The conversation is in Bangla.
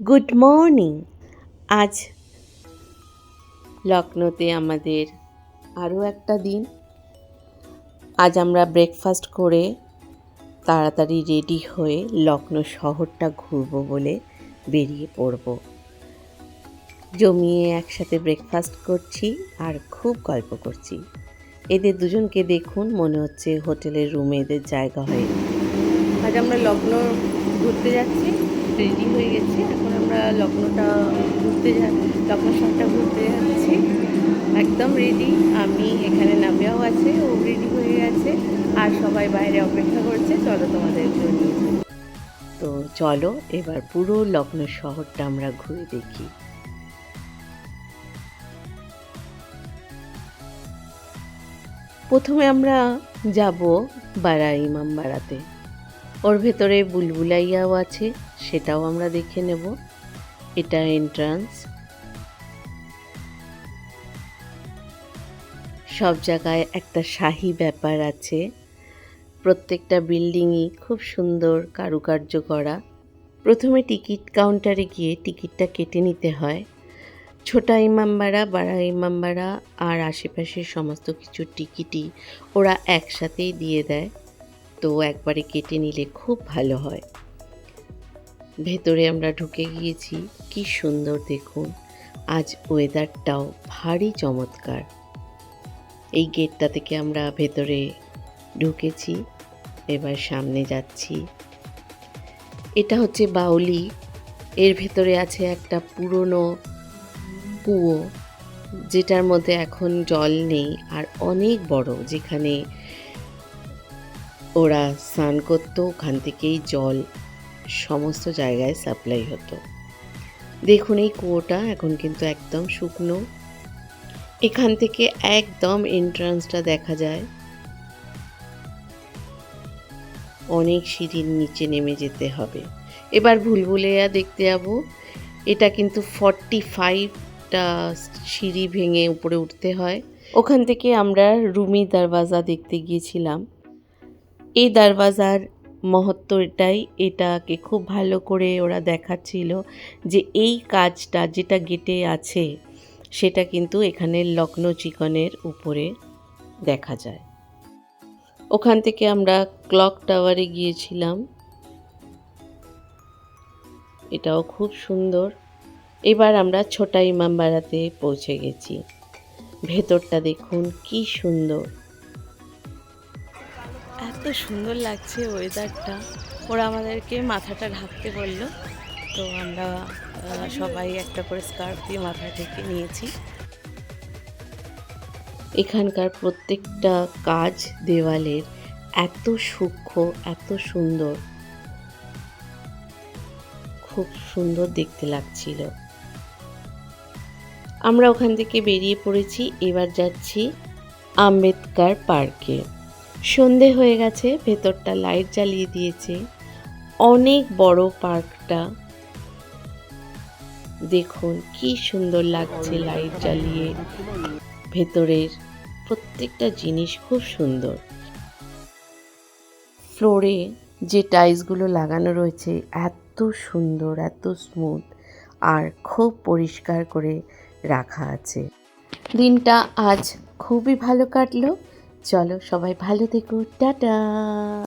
Good morning. আজ লখনৌতে আমাদের আরও একটা দিন। আজ আমরা ব্রেকফাস্ট করে তাড়াতাড়ি রেডি হয়ে লখনৌ শহরটা ঘুরবো বলে বেরিয়ে পড়ব। জমিয়ে একসাথে ব্রেকফাস্ট করছি আর খুব গল্প করছি। এদের দুজনকে দেখুন, মনে হচ্ছে হোটেলের রুমে এদের জায়গা হয়। আজ আমরা লখনৌ ঘুরতে যাচ্ছি, রেডি হয়ে গেছি। এখন আমরা লখনৌ শহরটা ঘুরতে যাচ্ছি, একদম রেডি। আমি এখানে, নাবিয়াও আছে, ও রেডি হয়ে গেছে, আর সবাই বাইরে অপেক্ষা করছে। চলো তোমাদের জন্য। তো চলো এবার পুরো লখনৌ শহরটা আমরা ঘুরে দেখি। প্রথমে আমরা যাব বাড়া ইমামবাড়াতে। ওর ভেতরে বুলবুলাইয়াও আছে, সেটাও আমরা দেখে নেব। এটা এন্ট্রান্স। সব জায়গায় একটা শাহী ব্যাপার আছে, প্রত্যেকটা বিল্ডিংই খুব সুন্দর কারুকার্য করা। প্রথমে টিকিট কাউন্টারে গিয়ে টিকিটটা কেটে নিতে হয়। ছোটা ইমামবাড়া, বাড়া ইমামবাড়া আর আশেপাশের সমস্ত কিছু টিকিটই ওরা একসাথেই দিয়ে দেয়, তো একবারে কেটে নিলে খুব ভালো হয়। ভেতরে আমরা ঢুকে গিয়েছি, কি সুন্দর দেখুন। আজ ওয়েদারটাও ভারী চমৎকার। এই গেটটা থেকে আমরা ভেতরে ঢুকেছি, এবার সামনে যাচ্ছি। এটা হচ্ছে বাউলি। এর ভেতরে আছে একটা পুরনো কুয়ো, যেটার মধ্যে এখন জল নেই, আর অনেক বড়, যেখানে ওরা স্নান করতো। ওখান থেকেই জল সমস্ত জায়গায় সাপ্লাই হতো। দেখুন এই কুয়োটা এখন কিন্তু একদম শুকনো। এখান থেকে একদম এন্ট্রান্সটা দেখা যায়। অনেক সিঁড়ির নিচে নেমে যেতে হবে। এবার ভুলভুলাইয়া দেখতে যাব। এটা কিন্তু 45টা সিঁড়ি ভেঙে উপরে উঠতে হয়। ওখান থেকে আমরা রুমি দরওয়াজা দেখতে গিয়েছিলাম। এই দরওয়াজার মহত্ব এটাই, এটাকে খুব ভালো করে ওরা দেখাচ্ছিল যে এই কাজটা যেটা গেটে আছে সেটা কিন্তু এখানে লখনৌ চিকনের উপরে দেখা যায়। ওখান থেকে আমরা ক্লক টাওয়ারে গিয়েছিলাম, এটাও খুব সুন্দর। এবার আমরা ছোটা ইমামবাড়াতে পৌঁছে গেছি। ভেতরটা দেখুন কি সুন্দর, এত সুন্দর লাগছে ওয়েদারটা। ওরা আমাদেরকে মাথাটা ঢাকতে বললো, তো আমরা সবাই একটা করে স্কার্ফ দিয়ে মাথা ঢেকে নিয়েছি। এখানকার প্রত্যেকটা কাজ দেওয়ালের এত সূক্ষ্ম, এত সুন্দর, খুব সুন্দর দেখতে লাগছিল। আমরা ওখান থেকে বেরিয়ে পড়েছি, এবার যাচ্ছি আম্বেদকর পার্কে। সন্ধে হয়ে গেছে, ভেতরটা লাইট জ্বালিয়ে দিয়েছে। অনেক বড় পার্কটা, দেখুন কি সুন্দর লাগছে লাইট জ্বালিয়ে। ভেতরের প্রত্যেকটা জিনিস খুব সুন্দর। ফ্লোরে যে টাইলসগুলো লাগানো রয়েছে এত সুন্দর, এত স্মুথ, আর খুব পরিষ্কার করে রাখা আছে। দিনটা আজ খুবই ভালো কাটলো। চলো সবাই ভালো থেকো, টাটা।